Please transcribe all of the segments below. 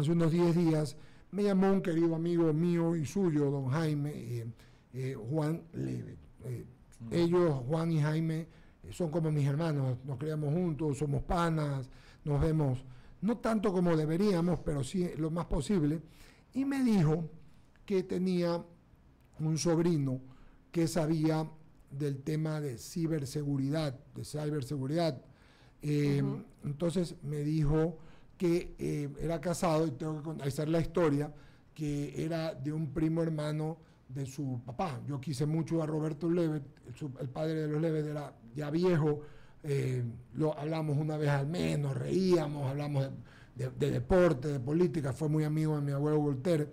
hace unos 10 días, me llamó un querido amigo mío y suyo, don Jaime, Juan Levet. Ellos, Juan y Jaime, son como mis hermanos, nos criamos juntos, somos panas, nos vemos, no tanto como deberíamos, pero sí lo más posible. Y me dijo que tenía un sobrino que sabía del tema de ciberseguridad, Entonces me dijo que era casado, y tengo que hacer la historia, que era de un primo hermano de su papá. Yo quise mucho a Roberto Levet, el padre de los Levet era ya viejo, lo hablamos una vez al mes, nos reíamos, hablamos de deporte, de política, fue muy amigo de mi abuelo Voltaire,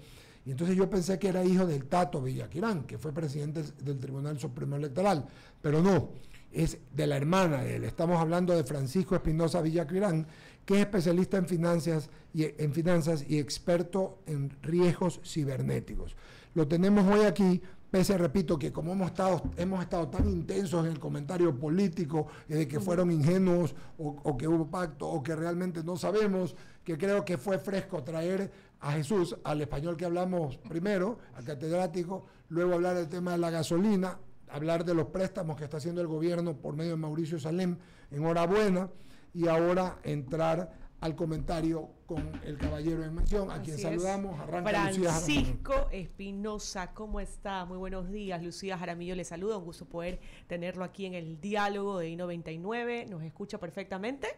y entonces yo pensé que era hijo del Tato Villaquirán, que fue presidente del Tribunal Supremo Electoral, pero no, es de la hermana de él. Estamos hablando de Francisco Espinosa Villaquirán, que es especialista en finanzas y experto en riesgos cibernéticos. Lo tenemos hoy aquí, pese, repito, que como hemos estado tan intensos en el comentario político, de que fueron ingenuos o que hubo pacto o que realmente no sabemos, que creo que fue fresco traer a Jesús, al español que hablamos primero, al catedrático, luego hablar del tema de la gasolina, hablar de los préstamos que está haciendo el gobierno por medio de Mauricio Salem, enhorabuena, y ahora entrar al comentario con el caballero en mención, a quien saludamos. Arranca Francisco Espinosa, ¿cómo está? Muy buenos días. Lucía Jaramillo le saluda, un gusto poder tenerlo aquí en el diálogo de I99. ¿Nos escucha perfectamente?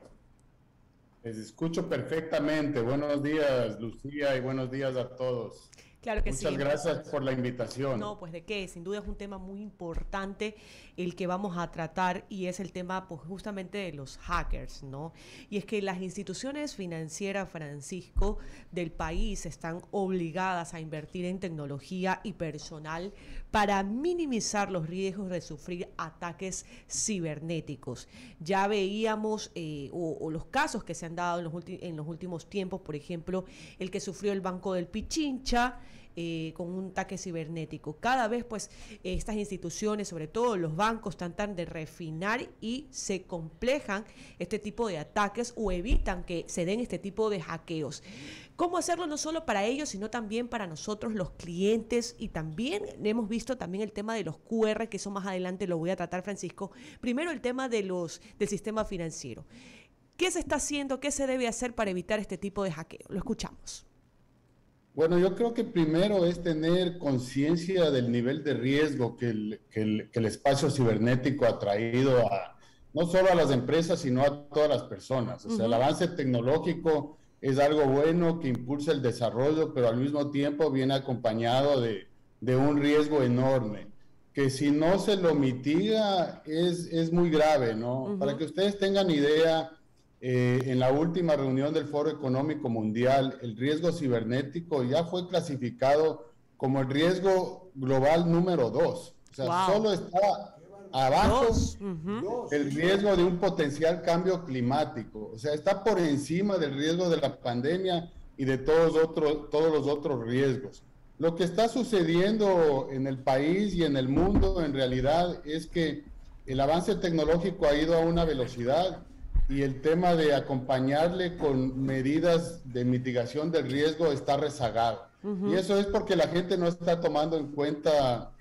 Les escucho perfectamente. Buenos días, Lucía, y buenos días a todos. Claro que sí. Muchas gracias por la invitación. No, pues de qué, sin duda es un tema muy importante el que vamos a tratar, y es el tema pues justamente de los hackers, ¿no? Y es que las instituciones financieras, Francisco, del país están obligadas a invertir en tecnología y personal para minimizar los riesgos de sufrir ataques cibernéticos. Ya veíamos o los casos que se han dado en los últimos tiempos, por ejemplo, el que sufrió el Banco del Pichincha, con un ataque cibernético. Cada vez pues estas instituciones, sobre todo los bancos, tratan de refinar y se complejan este tipo de ataques o evitan que se den este tipo de hackeos. ¿Cómo hacerlo no solo para ellos, sino también para nosotros los clientes? Y también hemos visto también el tema de los QR, que eso más adelante lo voy a tratar, Francisco. Primero el tema del sistema financiero. ¿Qué se está haciendo? ¿Qué se debe hacer para evitar este tipo de hackeo? Lo escuchamos. Bueno, yo creo que primero es tener conciencia del nivel de riesgo que el espacio cibernético ha traído no solo a las empresas, sino a todas las personas. O sea, el avance tecnológico es algo bueno que impulsa el desarrollo, pero al mismo tiempo viene acompañado de un riesgo enorme, que si no se lo mitiga es muy grave, ¿no? Para que ustedes tengan idea, en la última reunión del Foro Económico Mundial, el riesgo cibernético ya fue clasificado como el riesgo global número 2. O sea, solo está abajo el riesgo de un potencial cambio climático. O sea, está por encima del riesgo de la pandemia y de todos los otros riesgos. Lo que está sucediendo en el país y en el mundo en realidad es que el avance tecnológico ha ido a una velocidad, y el tema de acompañarle con medidas de mitigación del riesgo está rezagado. Y eso es porque la gente no está tomando en cuenta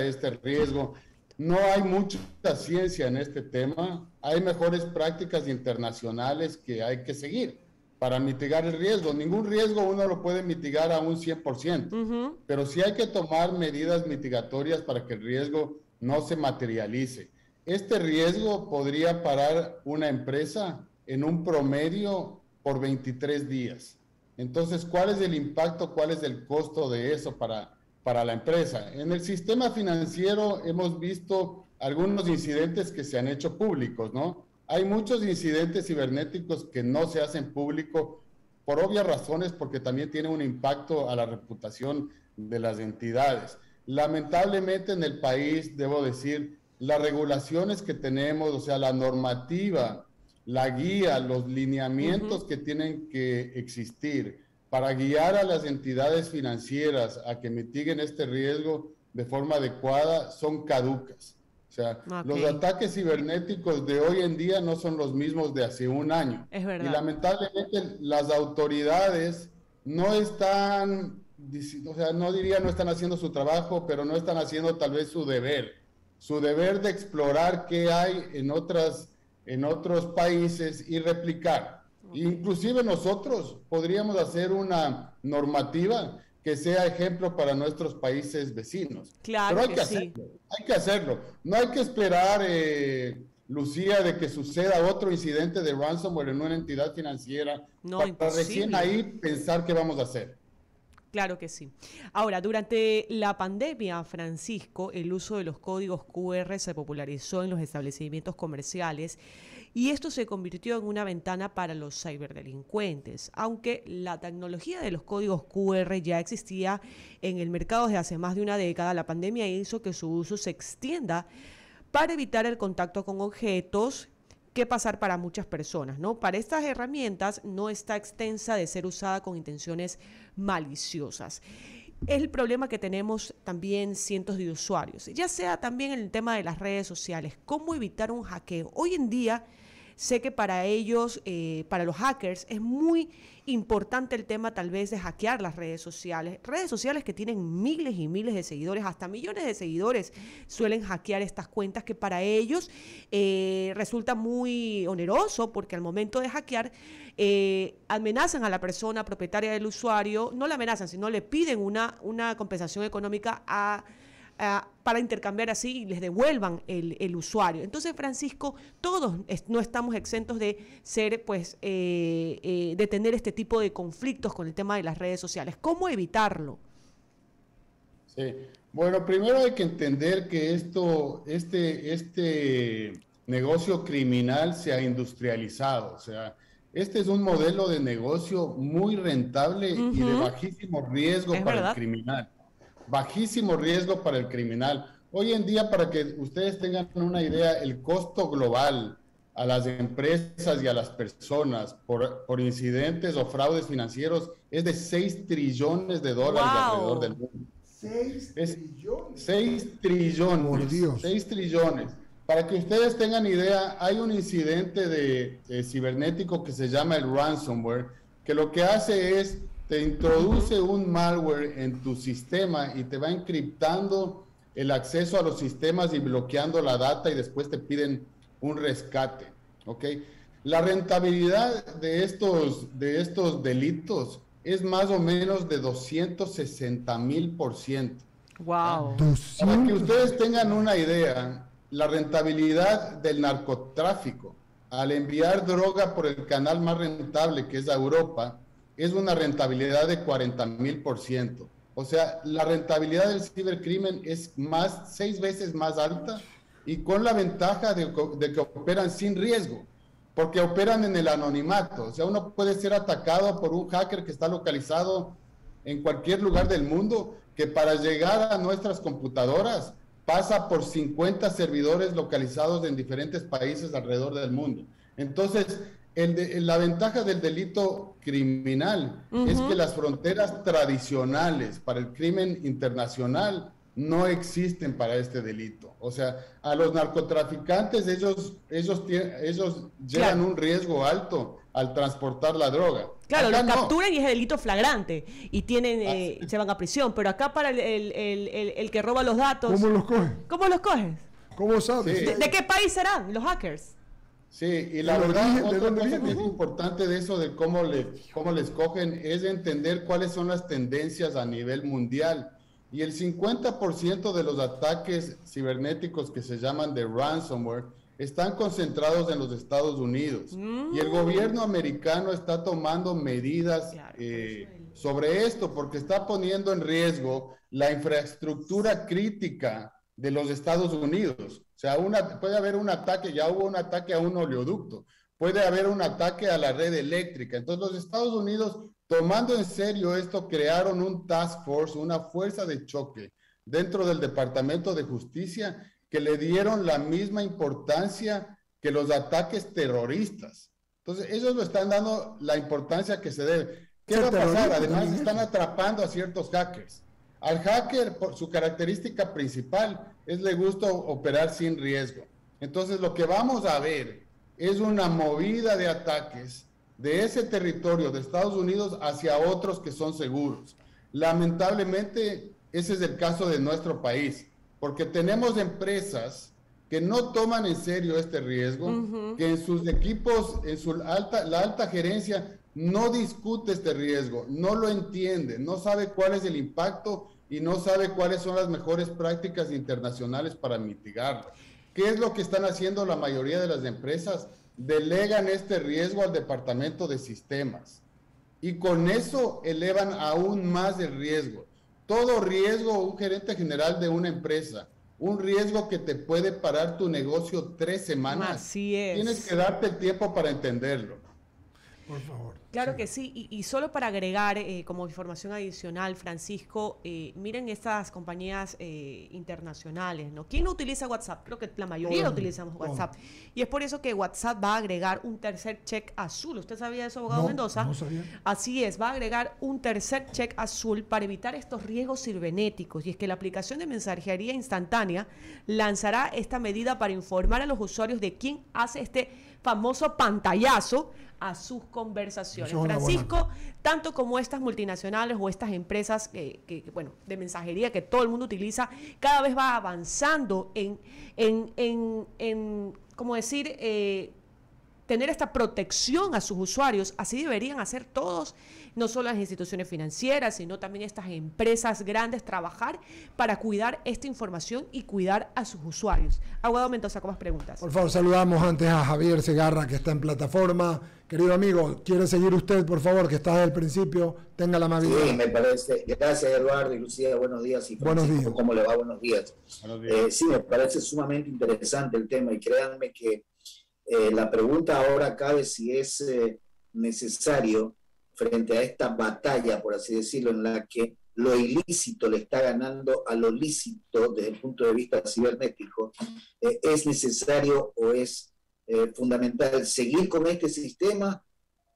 este riesgo. No hay mucha ciencia en este tema. Hay mejores prácticas internacionales que hay que seguir para mitigar el riesgo. Ningún riesgo uno lo puede mitigar a un 100%, pero sí hay que tomar medidas mitigatorias para que el riesgo no se materialice. Este riesgo podría parar una empresa en un promedio por 23 días. Entonces, ¿cuál es el impacto, cuál es el costo de eso para la empresa? En el sistema financiero hemos visto algunos incidentes que se han hecho públicos, ¿no? Hay muchos incidentes cibernéticos que no se hacen públicos por obvias razones, porque también tiene un impacto a la reputación de las entidades. Lamentablemente en el país, debo decir, las regulaciones que tenemos, o sea, la normativa, la guía, los lineamientos que tienen que existir para guiar a las entidades financieras a que mitiguen este riesgo de forma adecuada son caducas. O sea, los ataques cibernéticos de hoy en día no son los mismos de hace un año. Es verdad. Y lamentablemente las autoridades no están, o sea, no diría no están haciendo su trabajo, pero no están haciendo tal vez su deber de explorar qué hay en otros países y replicar. Inclusive nosotros podríamos hacer una normativa que sea ejemplo para nuestros países vecinos. Claro, pero hay que hacerlo. No hay que esperar, Lucía, de que suceda otro incidente de ransomware en una entidad financiera para recién ahí pensar qué vamos a hacer. Claro que sí. Ahora, durante la pandemia, Francisco, el uso de los códigos QR se popularizó en los establecimientos comerciales y esto se convirtió en una ventana para los ciberdelincuentes. Aunque la tecnología de los códigos QR ya existía en el mercado desde hace más de una década, la pandemia hizo que su uso se extienda para evitar el contacto con objetos que pasar para muchas personas, ¿no? Para estas herramientas no está extensa de ser usada con intenciones maliciosas. Es el problema que tenemos también cientos de usuarios, ya sea también en el tema de las redes sociales. ¿Cómo evitar un hackeo? Hoy en día sé que para ellos, para los hackers, es muy importante el tema tal vez de hackear las redes sociales que tienen miles y miles de seguidores, hasta millones de seguidores suelen hackear estas cuentas que para ellos resulta muy oneroso porque al momento de hackear amenazan a la persona propietaria del usuario, no la amenazan, sino le piden una compensación económica para intercambiar así y les devuelvan el usuario. Entonces, Francisco, todos no estamos exentos de ser, pues, de tener este tipo de conflictos con el tema de las redes sociales. ¿Cómo evitarlo? Sí, bueno, primero hay que entender que este negocio criminal se ha industrializado, o sea, este es un modelo de negocio muy rentable y de bajísimo riesgo para el criminal. Bajísimo riesgo para el criminal. Hoy en día, para que ustedes tengan una idea, el costo global a las empresas y a las personas por incidentes o fraudes financieros es de $6 trillones alrededor del mundo. 6 trillones. 6 trillones. Por Dios. 6 trillones. Para que ustedes tengan idea, hay un incidente de cibernético que se llama el ransomware, que lo que hace es te introduce un malware en tu sistema y te va encriptando el acceso a los sistemas y bloqueando la data y después te piden un rescate, ¿ok? La rentabilidad de estos delitos es más o menos de 260,000%. ¡Wow! Para que ustedes tengan una idea, la rentabilidad del narcotráfico al enviar droga por el canal más rentable, que es a Europa, es una rentabilidad de 40,000%. O sea, la rentabilidad del cibercrimen es 6 veces más alta y con la ventaja de que operan sin riesgo, porque operan en el anonimato. O sea, uno puede ser atacado por un hacker que está localizado en cualquier lugar del mundo, que para llegar a nuestras computadoras pasa por 50 servidores localizados en diferentes países alrededor del mundo. Entonces, la ventaja del delito criminal es que las fronteras tradicionales para el crimen internacional no existen para este delito. O sea, a los narcotraficantes ellos llevan un riesgo alto al transportar la droga. Claro, los capturan y es delito flagrante y se van a prisión, pero acá para el que roba los datos... ¿Cómo los coges? ¿Cómo los coges? ¿Cómo sabes? Sí. ¿De qué país serán los hackers? Sí, y la verdad, otra cosa que es importante de eso, de cómo les cogen, es entender cuáles son las tendencias a nivel mundial. Y el 50% de los ataques cibernéticos que se llaman de ransomware están concentrados en los Estados Unidos. Y el gobierno americano está tomando medidas sobre esto, porque está poniendo en riesgo la infraestructura crítica de los Estados Unidos. O sea, puede haber un ataque, ya hubo un ataque a un oleoducto, puede haber un ataque a la red eléctrica. Entonces los Estados Unidos, tomando en serio esto, crearon un task force, una fuerza de choque dentro del Departamento de Justicia que le dieron la misma importancia que los ataques terroristas. Entonces ellos lo están dando la importancia que se debe. ¿Qué va a pasar? Además están atrapando a ciertos hackers. Al hacker, por su característica principal, le gusta operar sin riesgo. Entonces, lo que vamos a ver es una movida de ataques de ese territorio de Estados Unidos hacia otros que son seguros. Lamentablemente, ese es el caso de nuestro país, porque tenemos empresas que no toman en serio este riesgo, que en sus equipos, la alta gerencia no discute este riesgo, no lo entiende, no sabe cuál es el impacto y no sabe cuáles son las mejores prácticas internacionales para mitigarlo. ¿Qué es lo que están haciendo la mayoría de las empresas? Delegan este riesgo al departamento de sistemas y con eso elevan aún más el riesgo. Todo riesgo, un gerente general de una empresa, un riesgo que te puede parar tu negocio 3 semanas. Así es. Tienes que darte el tiempo para entenderlo. Por favor. Claro que sí, y solo para agregar como información adicional, Francisco, miren estas compañías internacionales, ¿no? ¿Quién no utiliza WhatsApp? Creo que la mayoría utilizamos WhatsApp. Y es por eso que WhatsApp va a agregar un tercer check azul. ¿Usted sabía eso, abogado Mendoza? No sabía. Así es, va a agregar un tercer check azul para evitar estos riesgos cibernéticos. Y es que la aplicación de mensajería instantánea lanzará esta medida para informar a los usuarios de quién hace este famoso pantallazo a sus conversaciones. Francisco, tanto como estas multinacionales o estas empresas bueno, de mensajería que todo el mundo utiliza, cada vez va avanzando en ¿cómo decir?, tener esta protección a sus usuarios. Así deberían hacer todos, no solo las instituciones financieras, sino también estas empresas grandes, trabajar para cuidar esta información y cuidar a sus usuarios. Abogado Mendoza, ¿cómo más preguntas? Por favor, saludamos antes a Javier Segarra, que está en plataforma. Querido amigo, ¿quiere seguir usted, por favor, que está desde el principio? Tenga la amabilidad. Sí, me parece. Gracias, Eduardo y Lucía. Buenos días. Y buenos días. ¿Cómo le va? Buenos días. Buenos días. Sí, me parece sumamente interesante el tema y créanme que la pregunta ahora cabe si es necesario, frente a esta batalla, por así decirlo, en la que lo ilícito le está ganando a lo lícito desde el punto de vista cibernético, es necesario o es fundamental seguir con este sistema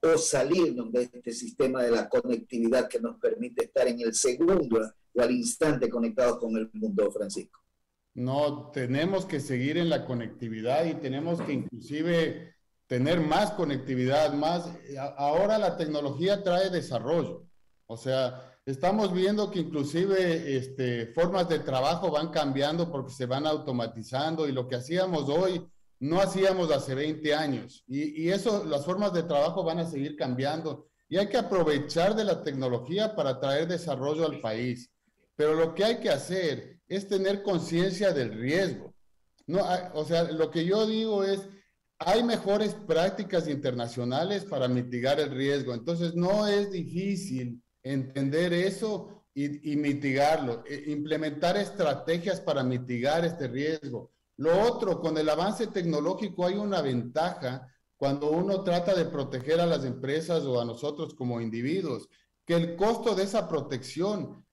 o salirnos de este sistema de la conectividad que nos permite estar en el segundo o al instante conectados con el mundo, Francisco. No, tenemos que seguir en la conectividad y tenemos que inclusive tener más conectividad, más. Ahora la tecnología trae desarrollo. O sea, estamos viendo que inclusive formas de trabajo van cambiando porque se van automatizando y lo que hacíamos hoy no hacíamos hace 20 años. Y eso, las formas de trabajo van a seguir cambiando y hay que aprovechar de la tecnología para traer desarrollo al país. Pero lo que hay que hacer es tener conciencia del riesgo. No, o sea, lo que yo digo es, hay mejores prácticas internacionales para mitigar el riesgo. Entonces, no es difícil entender eso y mitigarlo, implementar estrategias para mitigar este riesgo. Lo otro, con el avance tecnológico hay una ventaja cuando uno trata de proteger a las empresas o a nosotros como individuos, que el costo de esa protección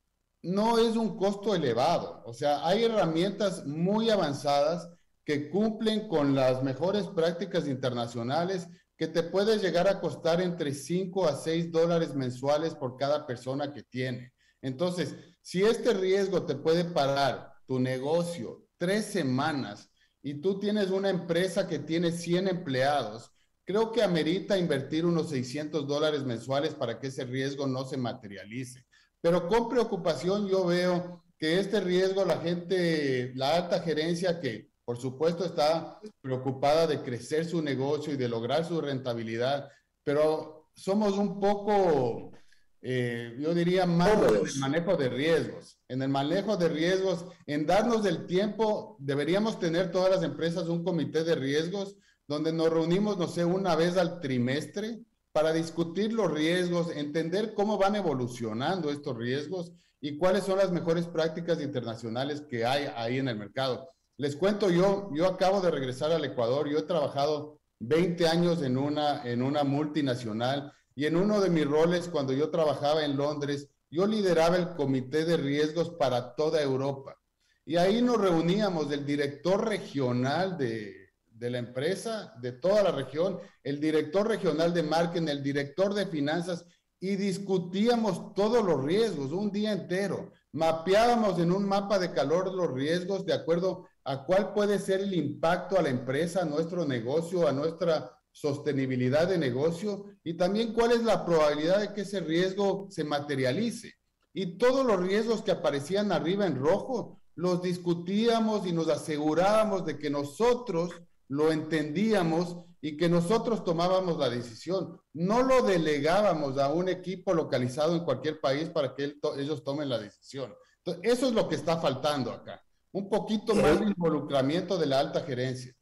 no es un costo elevado. O sea, hay herramientas muy avanzadas que cumplen con las mejores prácticas internacionales que te puede llegar a costar entre 5 a 6 dólares mensuales por cada persona que tiene. Entonces, si este riesgo te puede parar tu negocio 3 semanas y tú tienes una empresa que tiene 100 empleados, creo que amerita invertir unos 600 dólares mensuales para que ese riesgo no se materialice. Pero con preocupación yo veo que este riesgo la gente, la alta gerencia que por supuesto está preocupada de crecer su negocio y de lograr su rentabilidad, pero somos un poco, yo diría, más en el manejo de riesgos. En el manejo de riesgos, en darnos el tiempo, deberíamos tener todas las empresas un comité de riesgos donde nos reunimos, no sé, una vez al trimestre, para discutir los riesgos, entender cómo van evolucionando estos riesgos y cuáles son las mejores prácticas internacionales que hay ahí en el mercado. Les cuento, yo acabo de regresar al Ecuador, yo he trabajado 20 años en una multinacional y en uno de mis roles cuando yo trabajaba en Londres, yo lideraba el comité de riesgos para toda Europa. Y ahí nos reuníamos el director regional de la empresa, de toda la región, el director regional de marketing, el director de finanzas, y discutíamos todos los riesgos un día entero. Mapeábamos en un mapa de calor los riesgos de acuerdo a cuál puede ser el impacto a la empresa, a nuestro negocio, a nuestra sostenibilidad de negocio y también cuál es la probabilidad de que ese riesgo se materialice. Y todos los riesgos que aparecían arriba en rojo, los discutíamos y nos asegurábamos de que nosotros lo entendíamos y que nosotros tomábamos la decisión. No lo delegábamos a un equipo localizado en cualquier país para que ellos tomen la decisión. Entonces, eso es lo que está faltando acá. Un poquito más de involucramiento de la alta gerencia.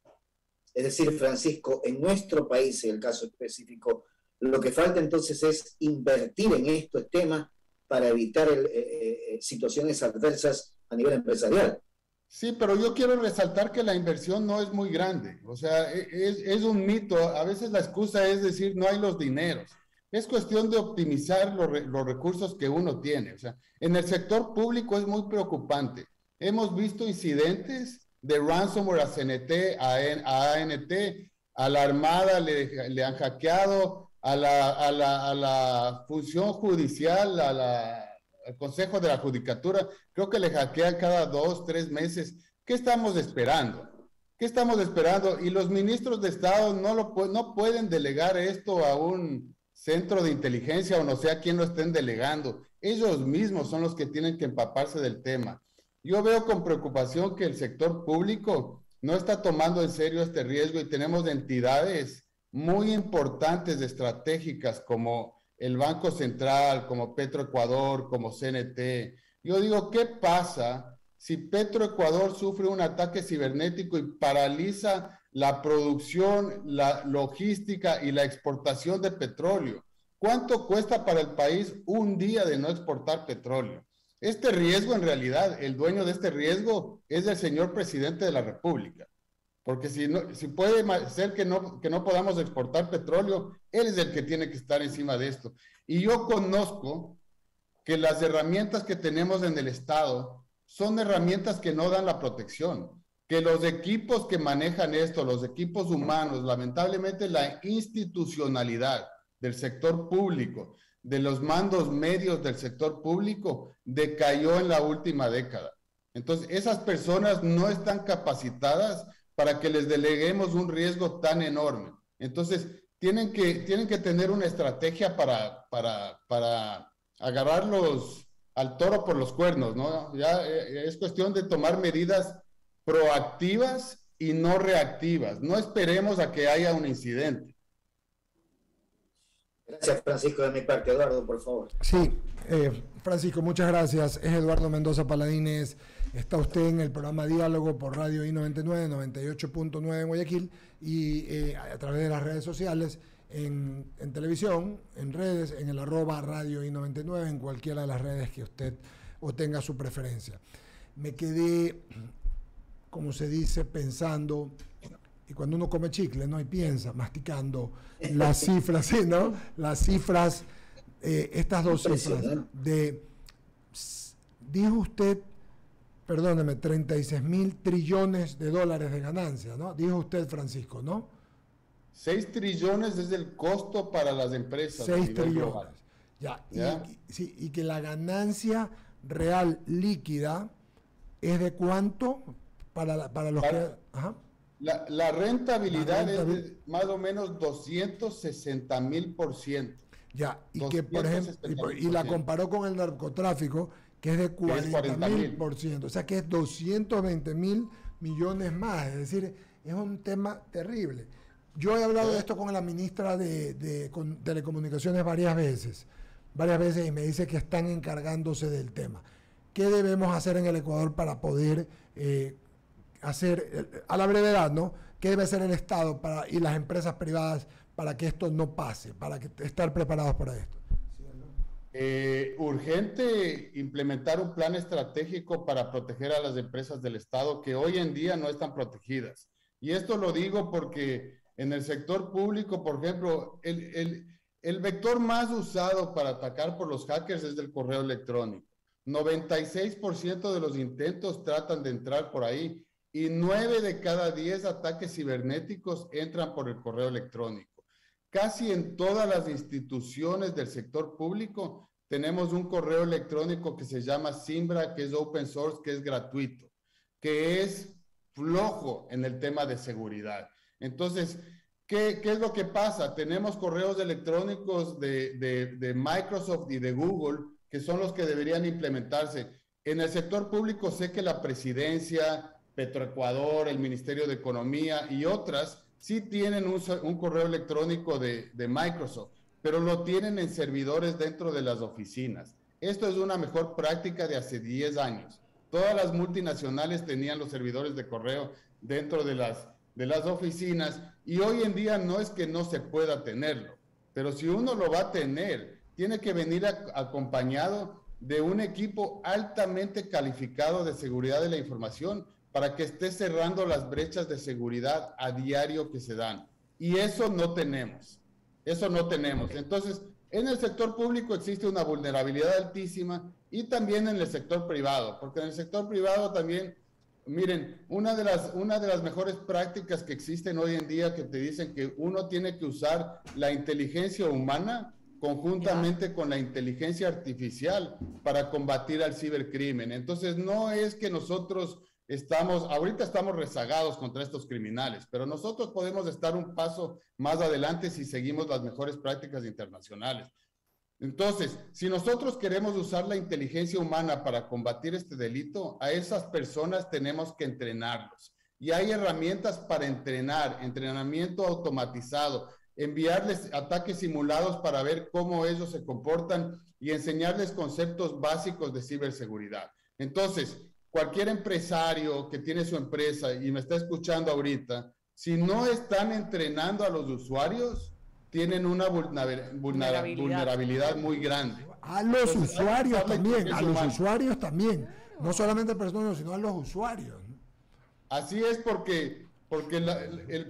Es decir, Francisco, en nuestro país, en el caso específico, lo que falta entonces es invertir en estos temas para evitar situaciones adversas a nivel empresarial. Sí, pero yo quiero resaltar que la inversión no es muy grande. O sea, es un mito. A veces la excusa es decir, no hay los dineros. Es cuestión de optimizar los recursos que uno tiene. O sea, en el sector público es muy preocupante. Hemos visto incidentes de ransomware a CNT, a ANT, a la Armada le han hackeado, a la función judicial, al Consejo de la Judicatura, creo que le hackean cada 2, 3 meses. ¿Qué estamos esperando? ¿Qué estamos esperando? Y los ministros de Estado no pueden delegar esto a un centro de inteligencia o no sé a quién lo estén delegando. Ellos mismos son los que tienen que empaparse del tema. Yo veo con preocupación que el sector público no está tomando en serio este riesgo y tenemos entidades muy importantes, estratégicas, como el Banco Central, como Petroecuador, como CNT. Yo digo, ¿qué pasa si Petroecuador sufre un ataque cibernético y paraliza la producción, la logística y la exportación de petróleo? ¿Cuánto cuesta para el país un día de no exportar petróleo? Este riesgo, en realidad, el dueño de este riesgo es el señor presidente de la República. Porque si puede ser que no podamos exportar petróleo, él es el que tiene que estar encima de esto. Y yo conozco que las herramientas que tenemos en el Estado son herramientas que no dan la protección, que los equipos que manejan esto, los equipos humanos, lamentablemente la institucionalidad del sector público, de los mandos medios del sector público, decayó en la última década. Entonces, esas personas no están capacitadas para que les deleguemos un riesgo tan enorme. Entonces, tienen que tener una estrategia para agarrarlos al toro por los cuernos, ¿no? Ya es cuestión de tomar medidas proactivas y no reactivas. No esperemos a que haya un incidente. Gracias, Francisco, de mi parte. Eduardo, por favor. Sí, Francisco, muchas gracias. Es Eduardo Mendoza Paladines. Está usted en el programa Diálogo por Radio I-99, 98.9 en Guayaquil y a través de las redes sociales, en televisión, en redes, en el @Radio I-99, en cualquiera de las redes que usted o tenga su preferencia. Me quedé, como se dice, pensando, y cuando uno come chicle, ¿no? Y piensa, masticando las cifras, ¿sí, no? Las cifras, estas dos cifras dijo usted, perdóneme, 36.000 trillones de dólares de ganancia, ¿no? Dijo usted, Francisco, ¿no? 6 trillones es el costo para las empresas. 6 trillones. Ya. Y que la ganancia real líquida es de cuánto para los que... Ajá. La rentabilidad es de más o menos 260.000%. Ya, y que por ejemplo, y la comparó con el narcotráfico, que es de 40.000%, o sea que es 220.000 millones más, es decir, es un tema terrible. Yo he hablado de esto con la ministra de Telecomunicaciones varias veces, y me dice que están encargándose del tema. ¿Qué debemos hacer en el Ecuador para poder hacer, a la brevedad, ¿no? ¿Qué debe hacer el Estado y las empresas privadas para que esto no pase, para estar preparados para esto? Urgente implementar un plan estratégico para proteger a las empresas del Estado que hoy en día no están protegidas. Y esto lo digo porque en el sector público, por ejemplo, el vector más usado para atacar por los hackers es el correo electrónico. 96% de los intentos tratan de entrar por ahí y 9 de cada 10 ataques cibernéticos entran por el correo electrónico. Casi en todas las instituciones del sector público tenemos un correo electrónico que se llama Simbra, que es open source, que es gratuito, que es flojo en el tema de seguridad. Entonces, ¿qué es lo que pasa? Tenemos correos electrónicos de Microsoft y de Google, que son los que deberían implementarse. En el sector público sé que la presidencia, Petroecuador, el Ministerio de Economía y otras sí tienen un correo electrónico de Microsoft, pero lo tienen en servidores dentro de las oficinas. Esto es una mejor práctica de hace 10 años. Todas las multinacionales tenían los servidores de correo dentro de las oficinas, y hoy en día no es que no se pueda tenerlo, pero si uno lo va a tener, tiene que venir acompañado de un equipo altamente calificado de seguridad de la información para que esté cerrando las brechas de seguridad a diario que se dan. Y eso no tenemos. Eso no tenemos. Entonces, en el sector público existe una vulnerabilidad altísima, y también en el sector privado, porque en el sector privado también, miren, una de las mejores prácticas que existen hoy en día, que te dicen que uno tiene que usar la inteligencia humana conjuntamente con la inteligencia artificial para combatir al cibercrimen. Entonces, no es que nosotros ahorita estamos rezagados contra estos criminales, pero nosotros podemos estar un paso más adelante si seguimos las mejores prácticas internacionales. Entonces, si nosotros queremos usar la inteligencia humana para combatir este delito, a esas personas tenemos que entrenarlos. Y hay herramientas para entrenar, entrenamiento automatizado, enviarles ataques simulados para ver cómo ellos se comportan y enseñarles conceptos básicos de ciberseguridad. Entonces, cualquier empresario que tiene su empresa y me está escuchando ahorita, si no están entrenando a los usuarios, tienen una vulnerabilidad muy grande. A los usuarios también, no solamente personas, sino a los usuarios. Así es, porque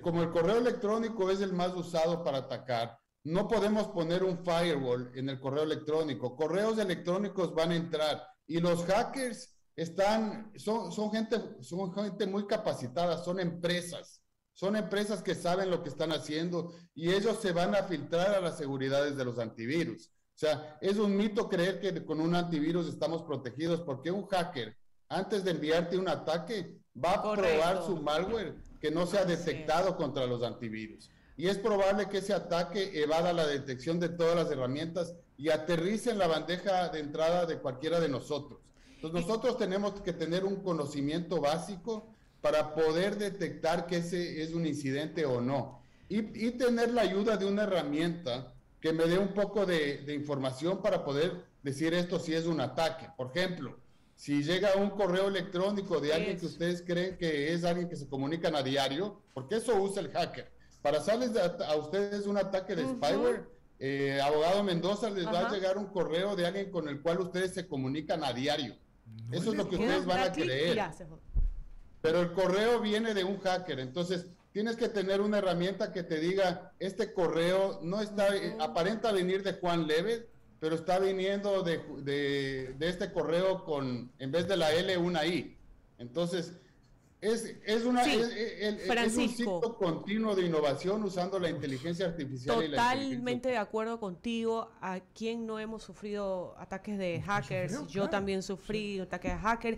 como el correo electrónico es el más usado para atacar, no podemos poner un firewall en el correo electrónico. Correos electrónicos van a entrar, y los hackers son gente muy capacitada, son empresas que saben lo que están haciendo, y ellos se van a filtrar a las seguridades de los antivirus. O sea, es un mito creer que con un antivirus estamos protegidos, porque un hacker, antes de enviarte un ataque, va a probar su malware que no se ha detectado contra los antivirus. Y es probable que ese ataque evada la detección de todas las herramientas y aterrice en la bandeja de entrada de cualquiera de nosotros. Entonces, nosotros tenemos que tener un conocimiento básico para poder detectar que ese es un incidente o no. Y tener la ayuda de una herramienta que me dé un poco de información para poder decir esto si es un ataque. Por ejemplo, si llega un correo electrónico de alguien que ustedes creen que es alguien que se comunican a diario, porque eso usa el hacker. Para hacerles a ustedes un ataque de spyware, abogado Mendoza, les va a llegar un correo de alguien con el cual ustedes se comunican a diario. Eso es lo que ustedes van a creer. Pero el correo viene de un hacker. Entonces, tienes que tener una herramienta que te diga, este correo no está, aparenta venir de Juan Levet, pero está viniendo de este correo en vez de la L, una I. Entonces, es un ciclo continuo de innovación usando la inteligencia artificial. Totalmente de acuerdo contigo. ¿A quién no hemos sufrido ataques de hackers? Yo también sufrí ataques de hackers.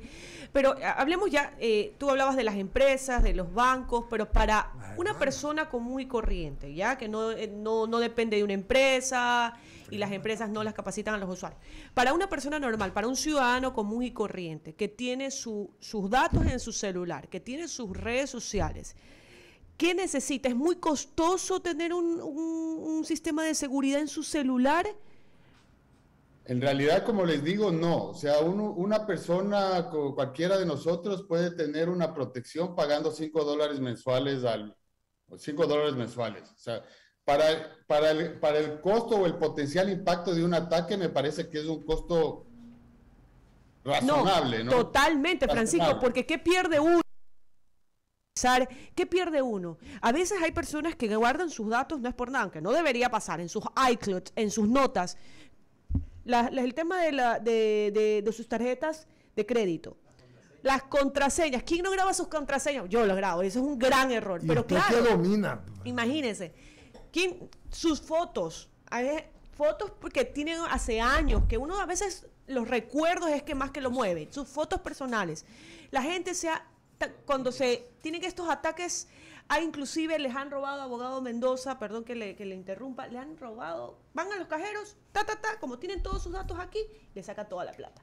Pero hablemos ya, tú hablabas de las empresas, de los bancos, pero para una persona común y corriente, ya que no depende de una empresa y las empresas no las capacitan a los usuarios. Para una persona normal, para un ciudadano común y corriente, que tiene sus datos en su celular, que tiene sus redes sociales, ¿qué necesita? ¿Es muy costoso tener un sistema de seguridad en su celular? En realidad, como les digo, no. O sea, una persona, cualquiera de nosotros, puede tener una protección pagando $5 mensuales $5 mensuales. O sea, para el costo o el potencial impacto de un ataque, me parece que es un costo razonable, ¿no? Totalmente, Francisco, porque ¿qué pierde uno? ¿Qué pierde uno? A veces hay personas que guardan sus datos, no es por nada, aunque no debería pasar, en sus iCloud, en sus notas, el tema de sus tarjetas de crédito. Las contraseñas. ¿Quién no graba sus contraseñas? Yo lo grabo, eso es un gran error. Pero claro, ¿qué domina? Imagínense. Sus fotos. Hay fotos porque tienen hace años, que uno a veces los recuerdos es que más que lo mueve. Sus fotos personales. La gente cuando se tienen estos ataques Inclusive les han robado, abogado Mendoza, perdón que le interrumpa, le han robado, van a los cajeros, como tienen todos sus datos aquí, le sacan toda la plata.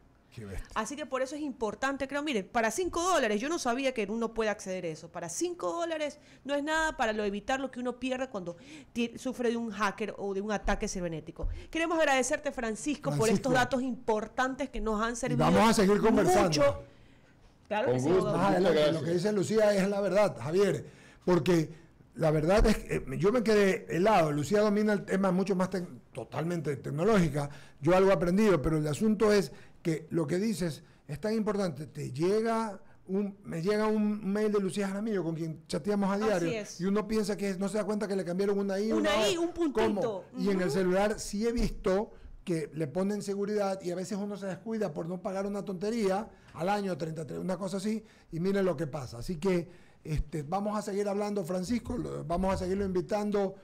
Así que por eso es importante, creo, mire, para $5, yo no sabía que uno puede acceder a eso, para $5 no es nada para evitar lo que uno pierde cuando sufre de un hacker o de un ataque cibernético. Queremos agradecerte, Francisco, por estos datos importantes que nos han servido. Y vamos a seguir conversando. Mucho. Claro que sí, lo que dice Lucía es la verdad, Javier, porque la verdad es que yo me quedé helado. Lucía domina el tema mucho más totalmente tecnológica, yo algo he aprendido, pero el asunto es que lo que dices es tan importante. Me llega un mail de Lucía Jaramillo, con quien chateamos a diario, y uno piensa que no se da cuenta que le cambiaron una I, un puntito. Y en el celular sí he visto que le ponen seguridad y a veces uno se descuida por no pagar una tontería al año 33, una cosa así, y miren lo que pasa. Así que vamos a seguir hablando, Francisco, vamos a seguirlo invitándolo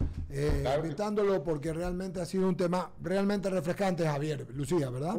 porque realmente ha sido un tema realmente refrescante, Javier. Lucía, ¿verdad?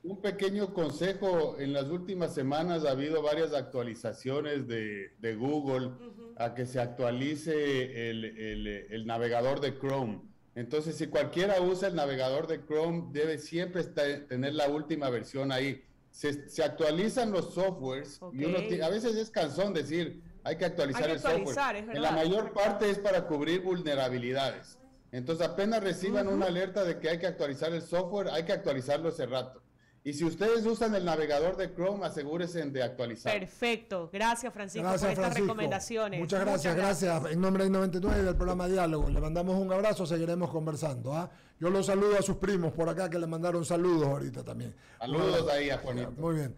Un pequeño consejo: en las últimas semanas ha habido varias actualizaciones de Google a que se actualice el navegador de Chrome. Entonces, si cualquiera usa el navegador de Chrome, debe siempre tener la última versión ahí. Se actualizan los softwares y uno a veces es cansón decir hay que actualizar el software. En la mayor parte es para cubrir vulnerabilidades. Entonces, apenas reciban una alerta de que hay que actualizar el software, hay que actualizarlo ese rato. Y si ustedes usan el navegador de Chrome, asegúrense de actualizar. Perfecto. Gracias, Francisco, por estas recomendaciones. Muchas gracias. En nombre del 99 del programa Diálogo, le mandamos un abrazo, seguiremos conversando. Yo los saludo a sus primos por acá que le mandaron saludos ahorita también. Saludos ahí a Juanito. Muy bien.